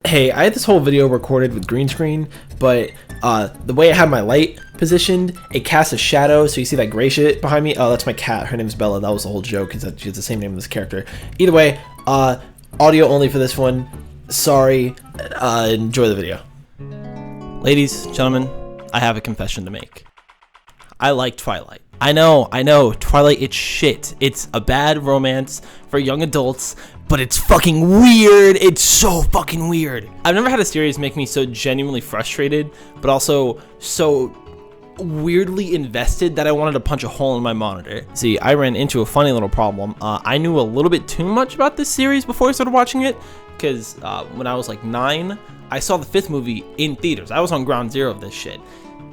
Hey, I had this whole video recorded with green screen, but the way I had my light positioned, it casts a shadow, so you see that gray shit behind me? Oh, that's my cat. Her name's Bella. That was the whole joke, because she has the same name as this character. Either way, audio only for this one. Sorry. Enjoy the video. Ladies, gentlemen, I have a confession to make. I like Twilight. I know, Twilight, it's shit. It's a bad romance for young adults, but it's fucking weird. It's so fucking weird. I've never had a series make me so genuinely frustrated, but also so weirdly invested that I wanted to punch a hole in my monitor. See, I ran into a funny little problem. I knew a little bit too much about this series before I started watching it, because when I was like 9, I saw the 5th movie in theaters. I was on ground zero of this shit.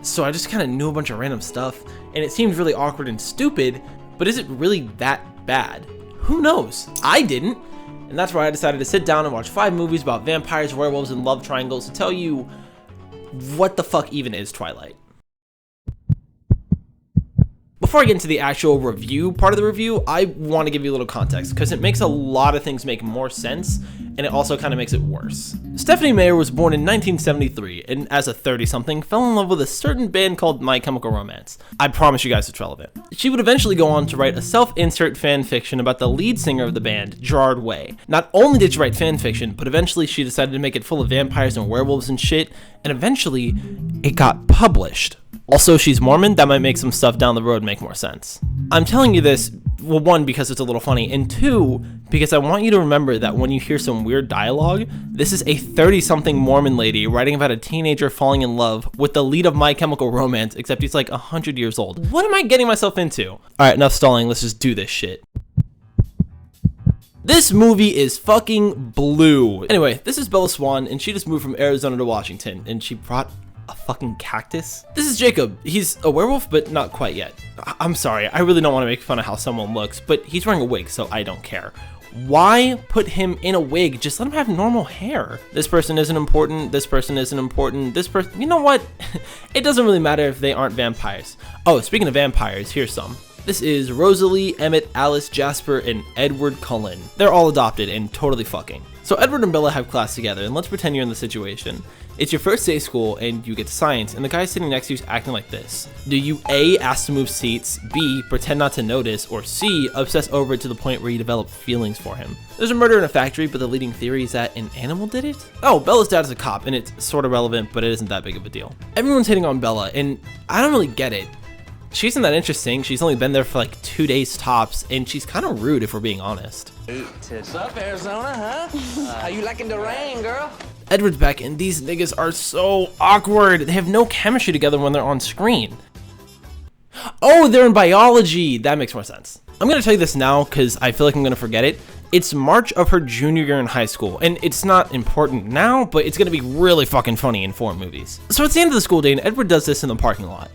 So I just kind of knew a bunch of random stuff, and it seemed really awkward and stupid, but is it really that bad? Who knows? I didn't. And that's why I decided to sit down and watch 5 movies about vampires, werewolves, and love triangles to tell you what the fuck even is Twilight. Before I get into the actual review part of the review, I want to give you a little context, because it makes a lot of things make more sense, and it also kind of makes it worse. Stephenie Meyer was born in 1973, and as a 30-something, fell in love with a certain band called My Chemical Romance. I promise you guys it's relevant. She would eventually go on to write a self-insert fan fiction about the lead singer of the band, Gerard Way. Not only did she write fan fiction, but eventually she decided to make it full of vampires and werewolves and shit, and eventually it got published. Also, she's Mormon, that might make some stuff down the road make more sense. I'm telling you this, well, 1, because it's a little funny, and 2, because I want you to remember that when you hear some weird dialogue, this is a 30-something Mormon lady writing about a teenager falling in love with the lead of My Chemical Romance, except he's like 100 years old. What am I getting myself into? Alright, enough stalling, let's just do this shit. This movie is fucking blue. Anyway, this is Bella Swan, and she just moved from Arizona to Washington, and she brought a fucking cactus? This is Jacob. He's a werewolf, but not quite yet. I'm sorry, I really don't want to make fun of how someone looks, but he's wearing a wig, so I don't care. Why put him in a wig? Just let him have normal hair. This person isn't important, this person isn't important, this person, you know what? It doesn't really matter if they aren't vampires. Oh, speaking of vampires, here's some. This is Rosalie, Emmett, Alice, Jasper, and Edward Cullen. They're all adopted and totally fucking. So Edward and Bella have class together, and let's pretend you're in the situation. It's your first day of school, and you get to science, and the guy sitting next to you is acting like this. Do you A, ask to move seats, B, pretend not to notice, or C, obsess over it to the point where you develop feelings for him? There's a murder in a factory, but the leading theory is that an animal did it? Oh, Bella's dad is a cop, and it's sort of relevant, but it isn't that big of a deal. Everyone's hitting on Bella, and I don't really get it. She isn't that interesting. She's only been there for like 2 days tops, and she's kind of rude if we're being honest. What's up, Arizona, huh? How you liking the rain, girl? Edward's back, and these niggas are so awkward. They have no chemistry together when they're on screen. Oh, they're in biology. That makes more sense. I'm gonna tell you this now because I feel like I'm gonna forget it. It's March of her junior year in high school, and it's not important now, but it's gonna be really fucking funny in 4 movies. So it's the end of the school day, and Edward does this in the parking lot.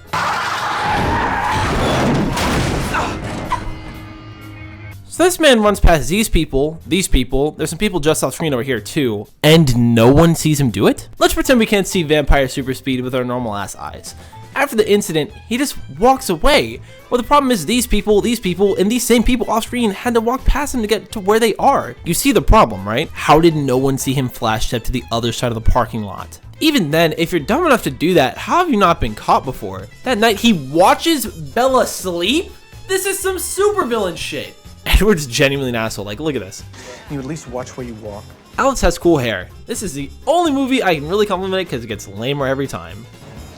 So this man runs past these people, there's some people just off screen over here too, and no one sees him do it? Let's pretend we can't see vampire super speed with our normal ass eyes. After the incident, he just walks away. Well, the problem is these people, and these same people off screen had to walk past him to get to where they are. You see the problem, right? How did no one see him flash step to the other side of the parking lot? Even then, if you're dumb enough to do that, how have you not been caught before? That night, he watches Bella sleep? This is some supervillain shit. Edward's genuinely an asshole. Like, look at this. You at least watch where you walk. Alice has cool hair. This is the only movie I can really compliment it because it gets lamer every time.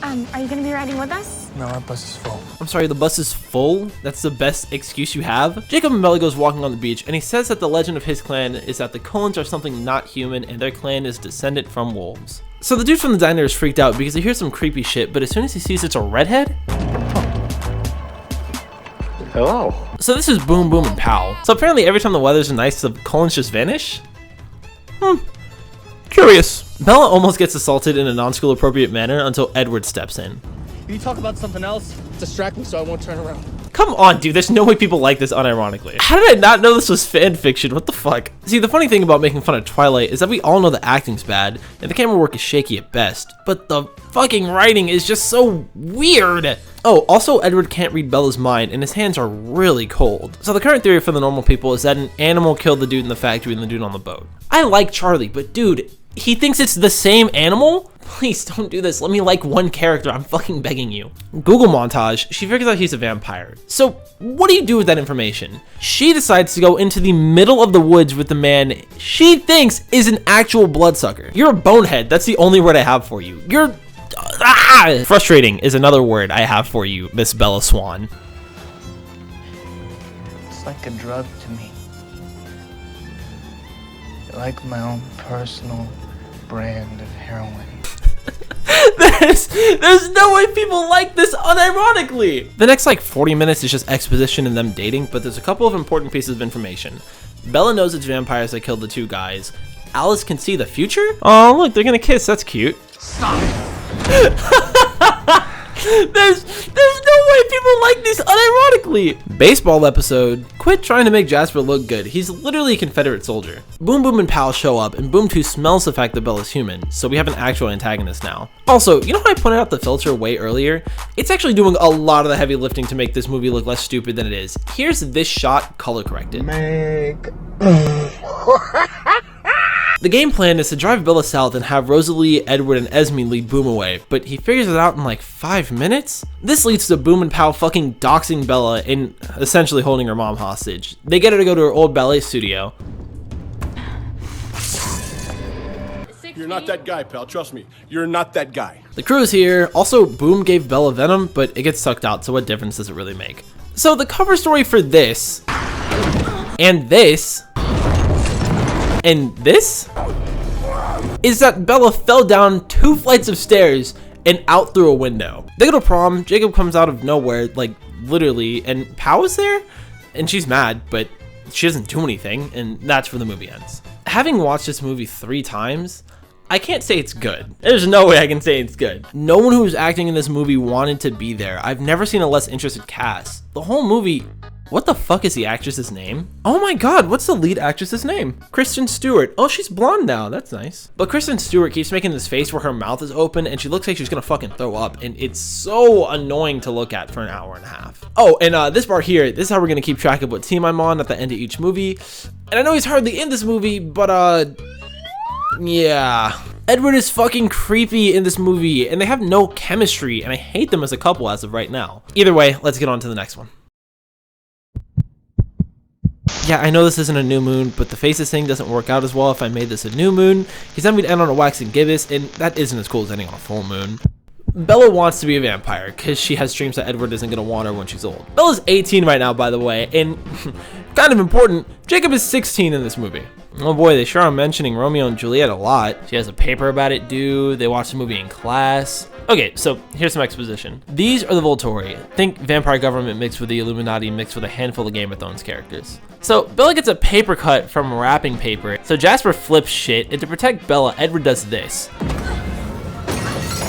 Are you gonna be riding with us? No, our bus is full. I'm sorry, the bus is full? That's the best excuse you have? Jacob and Bella goes walking on the beach, and he says that the legend of his clan is that the Cullens are something not human, and their clan is descendant from wolves. So the dude from the diner is freaked out because he hears some creepy shit, but as soon as he sees it's a redhead, Hello. so this is Boom Boom and Pow. So apparently every time the weather's nice, the Cullens just vanish? Curious. Bella almost gets assaulted in a non-school appropriate manner until Edward steps in. Can you talk about something else? Distract me so I won't turn around. Come on, dude, there's no way people like this unironically. How did I not know this was fan fiction? What the fuck? See, the funny thing about making fun of Twilight is that we all know the acting's bad, and the camera work is shaky at best, but the fucking writing is just so weird. Oh, also Edward can't read Bella's mind, and his hands are really cold. So the current theory for the normal people is that an animal killed the dude in the factory and the dude on the boat. I like Charlie, but dude, He thinks it's the same animal? Please don't do this. Let me like one character. I'm fucking begging you. Google montage. She figures out he's a vampire. So what do you do with that information? She decides to go into the middle of the woods with the man she thinks is an actual bloodsucker. You're a bonehead. That's the only word I have for you. You're... Frustrating is another word I have for you, Miss Bella Swan. It's like a drug to me. Like my own personal brand of heroin. There's no way people like this unironically. The next like 40 minutes is just exposition and them dating, but there's a couple of important pieces of information. Bella knows it's vampires that killed the two guys. Alice can see the future? Oh, look, they're gonna kiss. That's cute. Stop. There's no way people like this unironically. Baseball episode. Quit trying to make Jasper look good. He's literally a Confederate soldier. Boom Boom and Pal show up, and Boom 2 smells the fact that Bella's human, so we have an actual antagonist now. Also, you know how I pointed out the filter way earlier? It's actually doing a lot of the heavy lifting to make this movie look less stupid than it is. Here's this shot color corrected. The game plan is to drive Bella south and have Rosalie, Edward, and Esme lead Boom away, but he figures it out in like 5 minutes? This leads to Boom and Pal fucking doxing Bella and essentially holding her mom hostage. They get her to go to her old ballet studio. You're not that guy, pal. Trust me. You're not that guy. The crew's here. Also, Boom gave Bella venom, but it gets sucked out, so what difference does it really make? So the cover story for this, and this, and this is that Bella fell down 2 flights of stairs and out through a window. They go to prom, Jacob comes out of nowhere, like literally, and Pao is there? And she's mad, but she doesn't do anything, and that's where the movie ends. Having watched this movie 3 times, I can't say it's good. There's no way I can say it's good. No one who was acting in this movie wanted to be there. I've never seen a less interested cast. The whole movie... What the fuck is the actress's name? Oh my god, what's the lead actress's name? Kristen Stewart. Oh, she's blonde now. That's nice. But Kristen Stewart keeps making this face where her mouth is open and she looks like she's gonna fucking throw up, and it's so annoying to look at for an hour and a half. Oh, and this part here, this is how we're gonna keep track of what team I'm on at the end of each movie. And I know he's hardly in this movie, but yeah. Edward is fucking creepy in this movie, and they have no chemistry, and I hate them as a couple as of right now. Either way, let's get on to the next one. Yeah, I know this isn't a new moon, but the faces thing doesn't work out as well if I made this a new moon. He's then we'd end on a waxing gibbous, and that isn't as cool as ending on a full moon. Bella wants to be a vampire because she has dreams that Edward isn't going to want her when she's old. Bella's 18 right now, by the way, and kind of important, Jacob is 16 in this movie. Oh boy, they sure are mentioning Romeo and Juliet a lot. She has a paper about it due, they watch the movie in class. Okay, so here's some exposition. These are the Volturi. Think vampire government mixed with the Illuminati mixed with a handful of Game of Thrones characters. So Bella gets a paper cut from wrapping paper, so Jasper flips shit, and to protect Bella, Edward does this,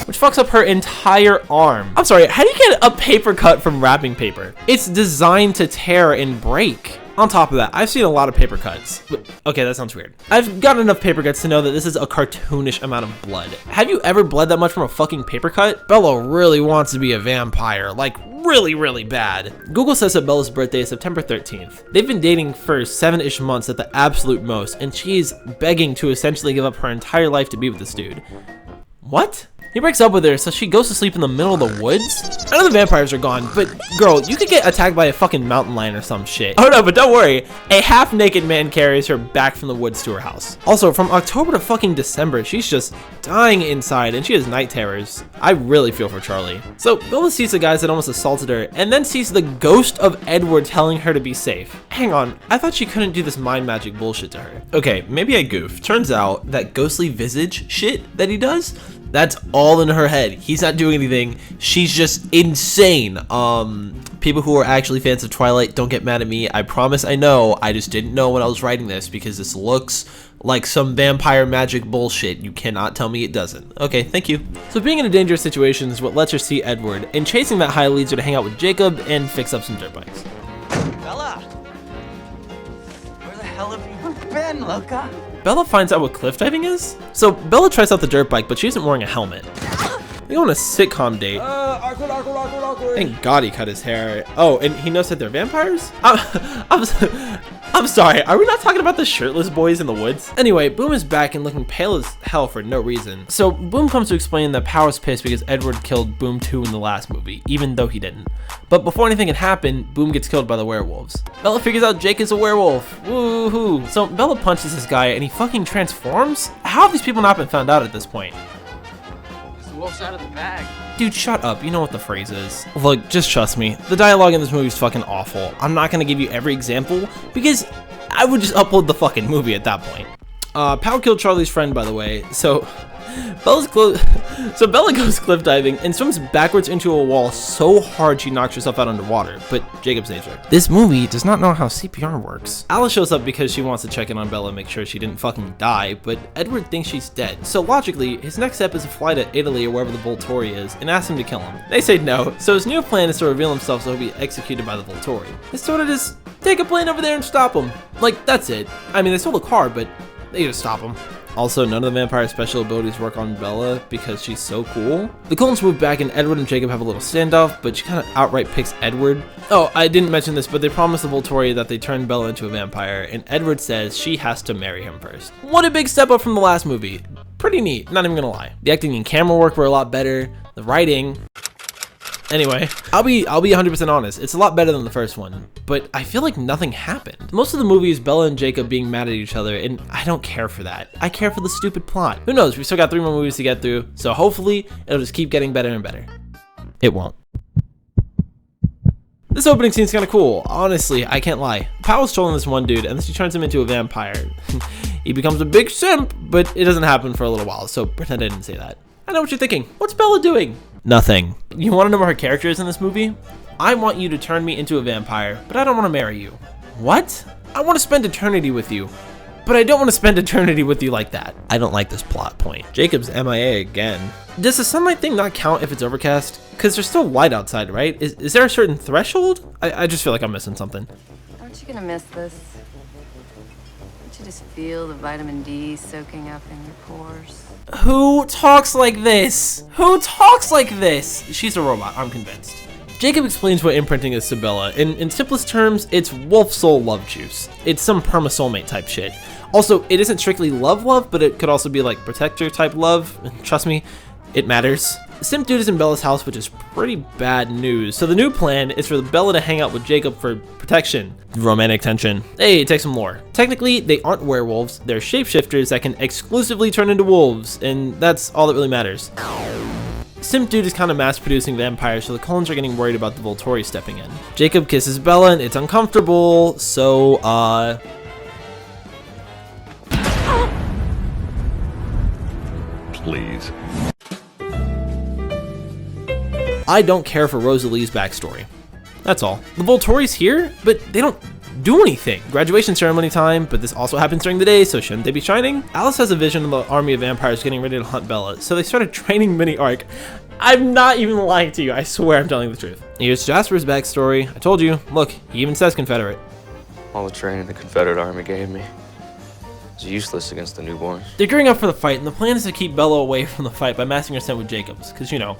which fucks up her entire arm. I'm sorry, how do you get a paper cut from wrapping paper? It's designed to tear and break. On top of that, I've seen a lot of paper cuts. Okay, that sounds weird. I've gotten enough paper cuts to know that this is a cartoonish amount of blood. Have you ever bled that much from a fucking paper cut? Bella really wants to be a vampire, like really, really bad. Google says that Bella's birthday is September 13th. They've been dating for 7-ish months at the absolute most, and she's begging to essentially give up her entire life to be with this dude. What? He breaks up with her, so she goes to sleep in the middle of the woods? I know the vampires are gone, but girl, you could get attacked by a fucking mountain lion or some shit. Oh no, but don't worry. A half-naked man carries her back from the woods to her house. Also, from October to fucking December, she's just dying inside, and she has night terrors. I really feel for Charlie. So, Bella sees the guys that almost assaulted her, and then sees the ghost of Edward telling her to be safe. Hang on, I thought she couldn't do this mind magic bullshit to her. Okay, maybe I goofed. Turns out, that ghostly visage shit that he does, that's all in her head. He's not doing anything. She's just insane. People who are actually fans of Twilight, don't get mad at me. I promise I know. I just didn't know when I was writing this because this looks like some vampire magic bullshit. You cannot tell me it doesn't. Okay, thank you. So being in a dangerous situation is what lets her see Edward, and chasing that high leads her to hang out with Jacob and fix up some dirt bikes. Bella! Where the hell have you been, Loca? Bella finds out what cliff diving is? So Bella tries out the dirt bike, but she isn't wearing a helmet. They go on a sitcom date. Awkward. Thank God he cut his hair. Oh, and he knows that they're vampires? I'm sorry, are we not talking about the shirtless boys in the woods? Anyway, Boom is back and looking pale as hell for no reason. So Boom comes to explain that Powell's pissed because Edward killed Boom 2 in the last movie, even though he didn't. But before anything can happen, Boom gets killed by the werewolves. Bella figures out Jake is a werewolf. Woohoo! So Bella punches this guy and he fucking transforms? How have these people not been found out at this point? The wolf's out of the bag. Dude, shut up. You know what the phrase is. Look, just trust me. The dialogue in this movie is fucking awful. I'm not gonna give you every example because I would just upload the fucking movie at that point. Powell killed Charlie's friend, by the way. So Bella goes cliff diving and swims backwards into a wall so hard she knocks herself out underwater, but Jacob saves her. This movie does not know how CPR works. Alice shows up because she wants to check in on Bella and make sure she didn't fucking die, but Edward thinks she's dead. So logically, his next step is to fly to Italy or wherever the Volturi is and ask him to kill him. They say no, so his new plan is to reveal himself so he'll be executed by the Volturi. It's sort of just take a plane over there and stop him. Like, that's it. I mean, they stole the car, but they just stop him. Also, none of the vampire's special abilities work on Bella because she's so cool. The Colons move back and Edward and Jacob have a little standoff, but she kind of outright picks Edward. Oh, I didn't mention this, but they promise the Volturi that they turn Bella into a vampire, and Edward says she has to marry him first. What a big step up from the last movie. Pretty neat, not even gonna lie. The acting and camera work were a lot better. The writing... Anyway, I'll be 100% honest, it's a lot better than the first one, but I feel like nothing happened. Most of the movie is Bella and Jacob being mad at each other, and I don't care for that. I care for the stupid plot. Who knows, we still got 3 more movies to get through, so hopefully it'll just keep getting better and better. It won't. This opening scene's kinda cool, honestly, I can't lie. Powell's trolling this one dude, and then she turns him into a vampire. He becomes a big simp, but it doesn't happen for a little while, so pretend I didn't say that. I know what you're thinking, what's Bella doing? Nothing. You want to know what her character is in this movie? I want you to turn me into a vampire, but I don't want to marry you. What? I want to spend eternity with you, but I don't want to spend eternity with you like that. I don't like this plot point. Jacob's MIA again. Does the sunlight thing not count if it's overcast? Because there's still light outside, right? Is there a certain threshold? I just feel like I'm missing something. Aren't you gonna miss this? Don't you just feel the vitamin D soaking up in your pores? Who talks like this? Who talks like this? She's a robot, I'm convinced. Jacob explains what imprinting is to Bella. In simplest terms, it's wolf soul love juice. It's some perma soulmate type shit. Also, it isn't strictly love, but it could also be like protector type love. Trust me, it matters. Simp Dude is in Bella's house, which is pretty bad news. So the new plan is for Bella to hang out with Jacob for protection. Romantic tension. Hey, take some lore. Technically, they aren't werewolves. They're shapeshifters that can exclusively turn into wolves, and that's all that really matters. Simp Dude is kind of mass-producing vampires, so the Cullens are getting worried about the Volturi stepping in. Jacob kisses Bella, and it's uncomfortable, so, Please. I don't care for Rosalie's backstory. That's all. The Volturi's here, but they don't do anything. Graduation ceremony time, but this also happens during the day, so shouldn't they be shining? Alice has a vision of the army of vampires getting ready to hunt Bella, so they started training Mini-Arc. I'm not even lying to you, I swear I'm telling the truth. Here's Jasper's backstory. I told you, look, he even says Confederate. All the training the Confederate Army gave me was useless against the newborns. They're gearing up for the fight, and the plan is to keep Bella away from the fight by masking her scent with Jacob's, because, you know,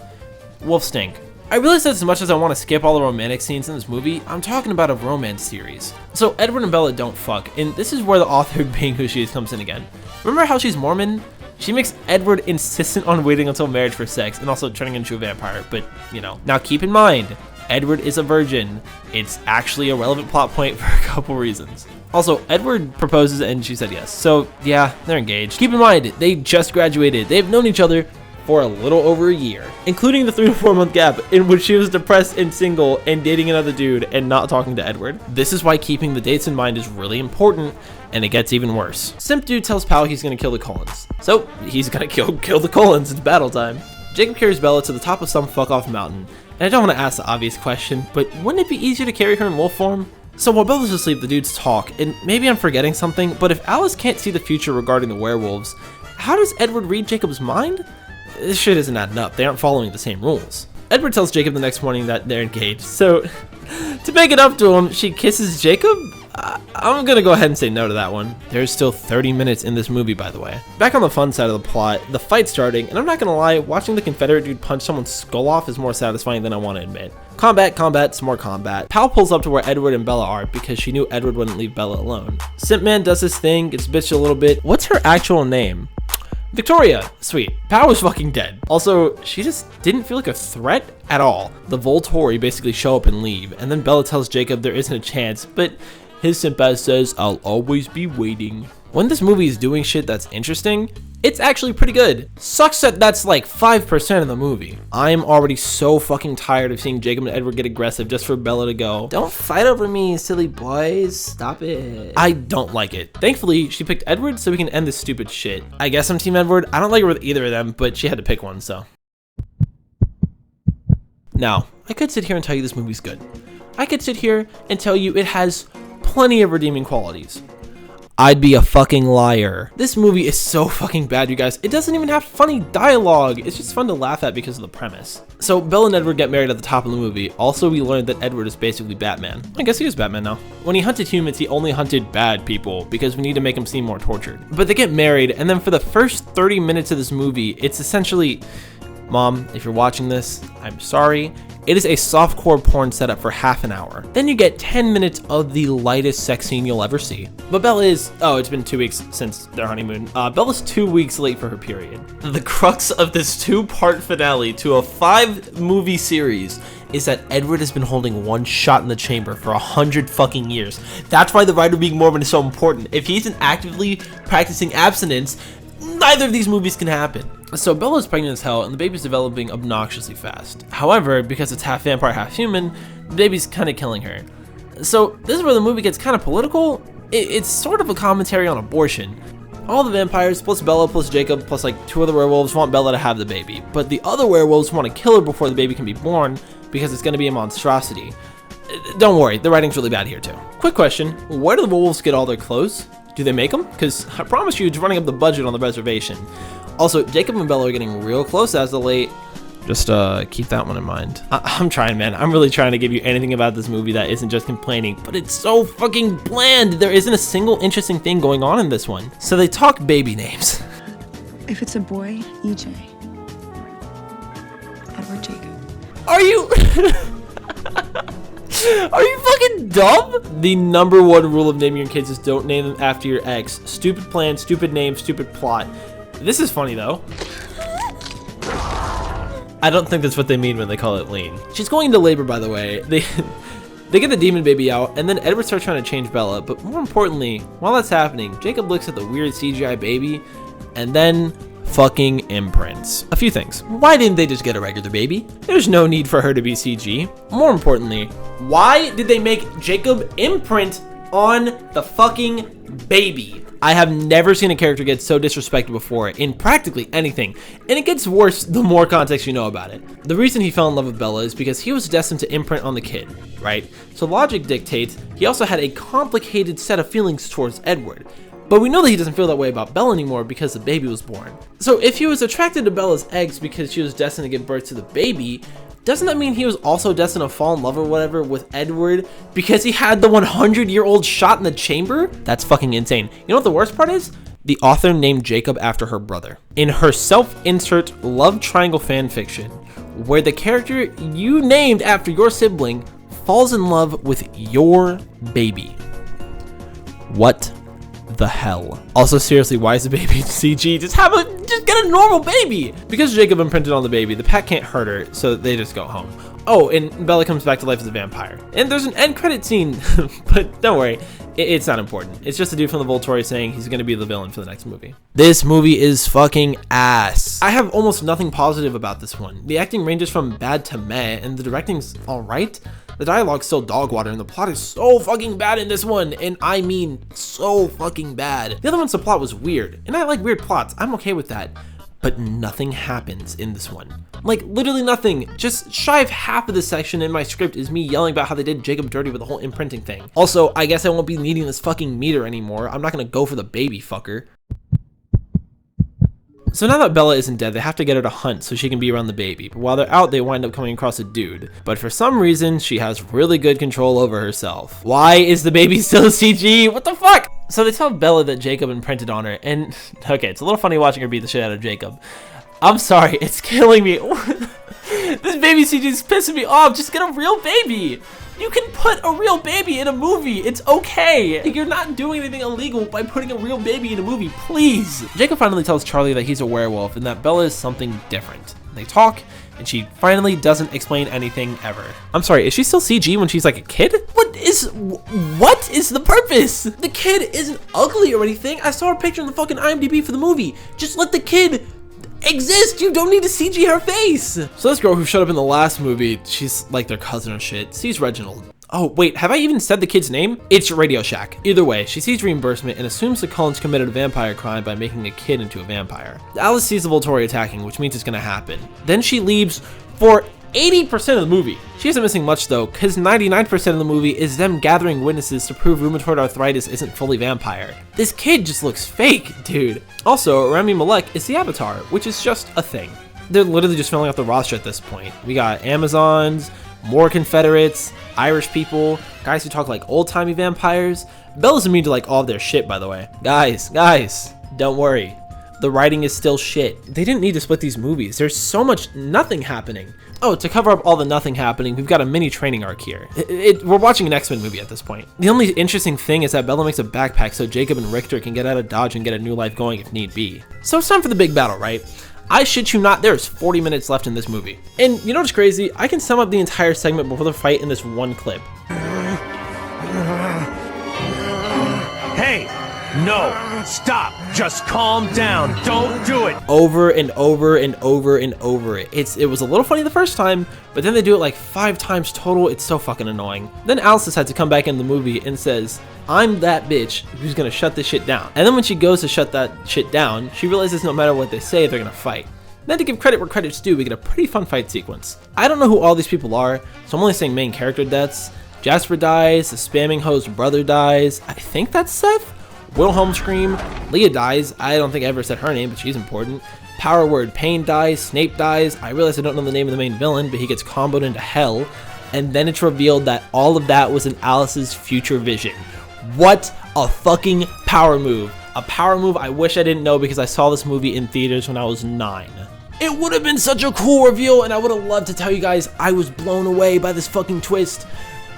wolves stink. I realize that as much as I want to skip all the romantic scenes in this movie, I'm talking about a romance series. So Edward and Bella don't fuck, and this is where the author being who she is comes in again. Remember how she's Mormon? She makes Edward insistent on waiting until marriage for sex and also turning into a vampire, but, you know. Now keep in mind, Edward is a virgin. It's actually a relevant plot point for a couple reasons. Also, Edward proposes and she said yes, so yeah, they're engaged. Keep in mind, they just graduated. They've known each other for a little over a year, including the 3 to 4 month gap in which she was depressed and single and dating another dude and not talking to Edward. This is why keeping the dates in mind is really important, and it gets even worse. Simp Dude tells Powell he's gonna kill the Cullens, so he's gonna kill the Cullens. It's battle time. Jacob carries Bella to the top of some fuck off mountain, and I don't want to ask the obvious question, but wouldn't it be easier to carry her in wolf form? So while Bella's asleep, the dudes talk, and maybe I'm forgetting something, but if Alice can't see the future regarding the werewolves, how does Edward read Jacob's mind? This shit isn't adding up. They aren't following the same rules. Edward tells Jacob the next morning that they're engaged, so to make it up to him, she kisses Jacob? I'm gonna go ahead and say no to that one. There's still 30 minutes in this movie, by the way. Back on the fun side of the plot, the fight's starting, and I'm not gonna lie, watching the Confederate dude punch someone's skull off is more satisfying than I want to admit. Combat, combat, some more combat. Pal pulls up to where Edward and Bella are because she knew Edward wouldn't leave Bella alone. Simpman does his thing, gets bitched a little bit. What's her actual name? Victoria. Sweet. Pal was fucking dead. Also, she just didn't feel like a threat at all. The Volturi basically show up and leave, and then Bella tells Jacob there isn't a chance, but his senpai says, I'll always be waiting. When this movie is doing shit that's interesting, it's actually pretty good. Sucks that that's like 5% of the movie. I'm already so fucking tired of seeing Jacob and Edward get aggressive just for Bella to go, don't fight over me, silly boys. Stop it. I don't like it. Thankfully, she picked Edward so we can end this stupid shit. I guess I'm Team Edward. I don't like her with either of them, but she had to pick one, so. Now, I could sit here and tell you this movie's good. I could sit here and tell you it has plenty of redeeming qualities. I'd be a fucking liar. This movie is so fucking bad, you guys. It doesn't even have funny dialogue. It's just fun to laugh at because of the premise. So Bella and Edward get married at the top of the movie. Also, we learned that Edward is basically Batman. I guess he is Batman now. When he hunted humans, he only hunted bad people because we need to make him seem more tortured. But they get married, and then for the first 30 minutes of this movie, it's essentially, Mom, if you're watching this, I'm sorry. It is a softcore porn setup for half an hour. Then you get 10 minutes of the lightest sex scene you'll ever see. But Bella is, oh, it's been 2 weeks since their honeymoon. Bella's 2 weeks late for her period. The crux of this 2-part finale to a 5-movie series is that Edward has been holding one shot in the chamber for 100 fucking years. That's why the writer being Mormon is so important. If he isn't actively practicing abstinence, neither of these movies can happen. So Bella's pregnant as hell and the baby's developing obnoxiously fast. However, because it's half vampire, half human, the baby's kind of killing her. So this is where the movie gets kind of political. It's sort of a commentary on abortion. All the vampires, plus Bella, plus Jacob, plus like 2 other werewolves want Bella to have the baby. But the other werewolves want to kill her before the baby can be born because it's going to be a monstrosity. Don't worry, the writing's really bad here too. Quick question, where do the werewolves get all their clothes? Do they make them? Because I promise you it's running up the budget on the reservation. Also, Jacob and Bella are getting real close as of late. Just keep that one in mind. I'm trying, man. I'm really trying to give you anything about this movie that isn't just complaining, but it's so fucking bland. There isn't a single interesting thing going on in this one. So they talk baby names. If it's a boy, EJ. Edward Jacob. Are you... Are you fucking dumb? The #1 rule of naming your kids is don't name them after your ex. Stupid plan, stupid name, stupid plot. This is funny though. I don't think that's what they mean when they call it lean. She's going into labor, by the way. They get the demon baby out, and then Edward starts trying to change Bella. But more importantly, while that's happening, Jacob looks at the weird CGI baby, and then fucking imprints. A few things. Why didn't they just get a regular baby? There's no need for her to be CG. More importantly, why did they make Jacob imprint on the fucking baby? I have never seen a character get so disrespected before in practically anything, and it gets worse the more context you know about it. The reason he fell in love with Bella is because he was destined to imprint on the kid, right? So logic dictates he also had a complicated set of feelings towards Edward. But we know that he doesn't feel that way about Bella anymore because the baby was born. So if he was attracted to Bella's eggs because she was destined to give birth to the baby, doesn't that mean he was also destined to fall in love or whatever with Edward because he had the 100-year-old shot in the chamber? That's fucking insane. You know what the worst part is? The author named Jacob after her brother. In her self-insert love triangle fanfiction, where the character you named after your sibling falls in love with your baby. What the hell? Also, seriously, why is the baby CG? Just get a normal baby. Because Jacob imprinted on the baby, the pet can't hurt her, so they just go home. Oh, and Bella comes back to life as a vampire. And there's an end credit scene, but don't worry, it's not important. It's just a dude from the Volturi saying he's gonna be the villain for the next movie. This movie is fucking ass. I have almost nothing positive about this one. The acting ranges from bad to meh, and the directing's alright. The dialogue's still dog water, and the plot is so fucking bad in this one, and I mean so fucking bad. The other one's the plot was weird, and I like weird plots, I'm okay with that. But nothing happens in this one. Like, literally nothing. Just shy of half of the section in my script is me yelling about how they did Jacob dirty with the whole imprinting thing. Also, I guess I won't be needing this fucking meter anymore. I'm not gonna go for the baby fucker. So now that Bella isn't dead, they have to get her to hunt so she can be around the baby. But while they're out, they wind up coming across a dude. But for some reason, she has really good control over herself. Why is the baby still CG? What the fuck? So they tell Bella that Jacob imprinted on her, and okay, it's a little funny watching her beat the shit out of Jacob. I'm sorry, it's killing me. This baby CG is pissing me off. Just get a real baby. You can put a real baby in a movie. It's okay. You're not doing anything illegal by putting a real baby in a movie, please. Jacob finally tells Charlie that he's a werewolf and that Bella is something different. They talk, and she finally doesn't explain anything ever. I'm sorry, is she still CG when she's like a kid? What is the purpose? The kid isn't ugly or anything. I saw her picture in the fucking IMDb for the movie. Just let the kid exist. You don't need to CG her face. So this girl who showed up in the last movie, she's like their cousin or shit, sees Reginald. Oh wait, have I even said the kid's name? It's Radio Shack. Either way, she sees reimbursement and assumes the Cullens committed a vampire crime by making a kid into a vampire. Alice sees the Volturi attacking, which means it's gonna happen. Then she leaves for 80% of the movie. She isn't missing much though, because 99% of the movie is them gathering witnesses to prove rheumatoid arthritis isn't fully vampire. This kid just looks fake, dude. Also, Rami Malek is the Avatar, which is just a thing. They're literally just filling out the roster at this point. We got Amazons, more Confederates, Irish people, guys who talk like old-timey vampires. Bella's immune to like all of their shit, by the way. Guys, don't worry. The writing is still shit. They didn't need to split these movies. There's so much nothing happening. Oh, to cover up all the nothing happening, we've got a mini training arc here. We're watching an X-Men movie at this point. The only interesting thing is that Bella makes a backpack so Jacob and Richter can get out of Dodge and get a new life going if need be. So it's time for the big battle, right? I shit you not, there's 40 minutes left in this movie. And you know what's crazy? I can sum up the entire segment before the fight in this one clip. Hey, no, stop, just calm down, don't do it. Over and over and over and over. It was a little funny the first time, but then they do it like 5 times total. It's so fucking annoying. Then Alice decides to come back in the movie and says, I'm that bitch who's gonna shut this shit down. And then when she goes to shut that shit down, she realizes no matter what they say, they're gonna fight. Then to give credit where credit's due, we get a pretty fun fight sequence. I don't know who all these people are, so I'm only saying main character deaths. Jasper dies, the spamming host brother dies. I think that's Seth? Wilhelm scream. Leah dies. I don't think I ever said her name, but she's important. Power word Pain dies. Snape dies. I realize I don't know the name of the main villain, but he gets comboed into hell. And then it's revealed that all of that was in Alice's future vision. What a fucking power move. A power move I wish I didn't know because I saw this movie in theaters when I was 9. It would have been such a cool reveal, and I would have loved to tell you guys I was blown away by this fucking twist,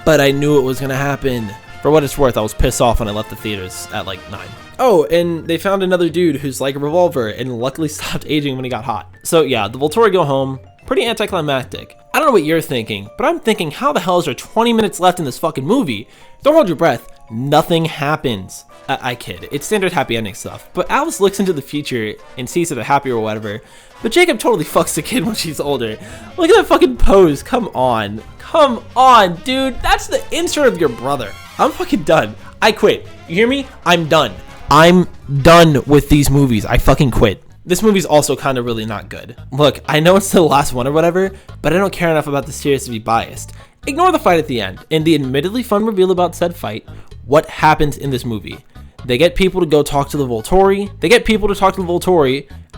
but I knew it was gonna happen. For what it's worth, I was pissed off when I left the theaters at like 9. Oh, and they found another dude who's like a revolver and luckily stopped aging when he got hot. So yeah, the Volturi go home. Pretty anticlimactic. I don't know what you're thinking, but I'm thinking how the hell is there 20 minutes left in this fucking movie? Don't hold your breath. Nothing happens. I kid. It's standard happy ending stuff. But Alice looks into the future and sees that they're happy or whatever. But Jacob totally fucks the kid when she's older. Look at that fucking pose. Come on. Come on, dude. That's the insert of your brother. I'm fucking done. I quit. You hear me? I'm done. I'm done with these movies. I fucking quit. This movie's also kind of really not good. Look, I know it's the last one or whatever, but I don't care enough about the series to be biased. Ignore the fight at the end, and the admittedly fun reveal about said fight. What happens in this movie? They get people to go talk to the Volturi,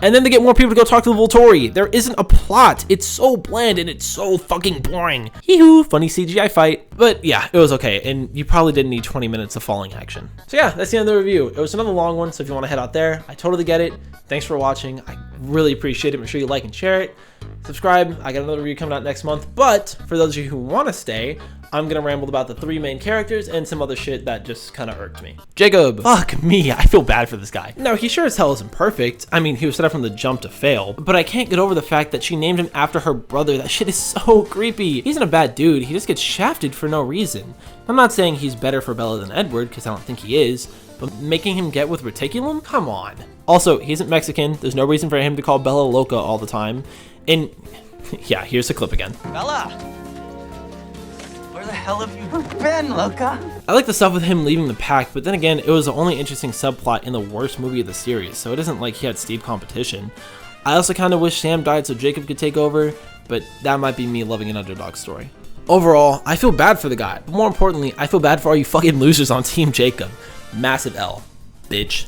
and then they get more people to go talk to the Volturi. There isn't a plot. It's so bland and it's so fucking boring. Hee-hoo, funny CGI fight. But yeah, it was okay, and you probably didn't need 20 minutes of falling action. So yeah, that's the end of the review. It was another long one, so if you want to head out there, I totally get it. Thanks for watching. I really appreciate it. Make sure you like and share it. Subscribe. I got another review coming out next month. But for those of you who want to stay, I'm going to ramble about the 3 main characters and some other shit that just kind of irked me. Jacob. Fuck me. I feel bad for this guy. No, he sure as hell isn't perfect. I mean, he was set up from the jump to fail. But I can't get over the fact that she named him after her brother. That shit is so creepy. He's not a bad dude. He just gets shafted for no reason. I'm not saying he's better for Bella than Edward, because I don't think he is. But making him get with Reticulum? Come on. Also, he isn't Mexican. There's no reason for him to call Bella Loca all the time. And yeah, here's the clip again. Bella! Where the hell have you been, Loca? I like the stuff with him leaving the pack, but then again, it was the only interesting subplot in the worst movie of the series, so it isn't like he had steep competition. I also kind of wish Sam died so Jacob could take over, but that might be me loving an underdog story. Overall, I feel bad for the guy, but more importantly, I feel bad for all you fucking losers on Team Jacob. Massive L, bitch.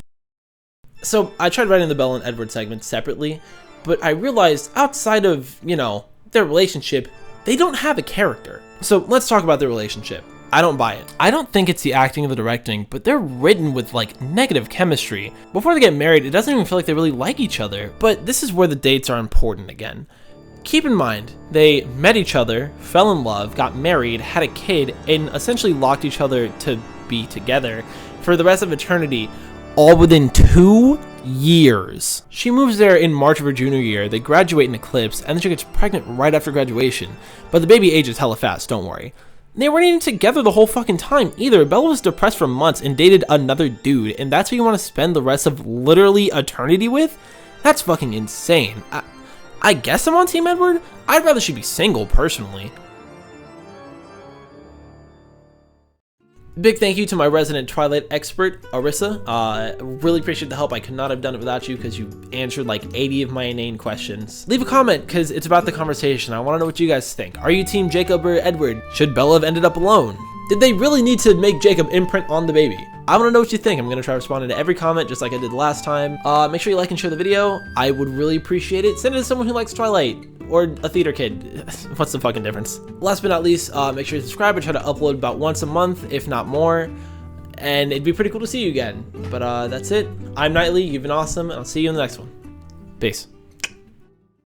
So I tried writing the Bella and Edward segment separately, but I realized outside of, you know, their relationship, they don't have a character. So let's talk about their relationship. I don't buy it. I don't think it's the acting or the directing, but they're written with like negative chemistry. Before they get married, it doesn't even feel like they really like each other. But this is where the dates are important again. Keep in mind, they met each other, fell in love, got married, had a kid, and essentially locked each other to be together for the rest of eternity, all within 2 years. She moves there in March of her junior year, they graduate in Eclipse, and then she gets pregnant right after graduation. But the baby ages hella fast, don't worry. They weren't even together the whole fucking time either. Bella was depressed for months and dated another dude, and that's who you want to spend the rest of literally eternity with? That's fucking insane. I guess I'm on Team Edward? I'd rather she be single, personally. Big thank you to my resident Twilight expert, Arissa. Really appreciate the help. I could not have done it without you because you answered like 80 of my inane questions. Leave a comment because it's about the conversation. I want to know what you guys think. Are you Team Jacob or Edward? Should Bella have ended up alone? Did they really need to make Jacob imprint on the baby? I want to know what you think. I'm going to try responding to every comment just like I did last time. Make sure you like and share the video. I would really appreciate it. Send it to someone who likes Twilight or a theater kid. What's the fucking difference? Last but not least, make sure you subscribe. I try to upload about once a month, if not more. And it'd be pretty cool to see you again. But that's it. I'm Knightley. You've been awesome. And I'll see you in the next one. Peace.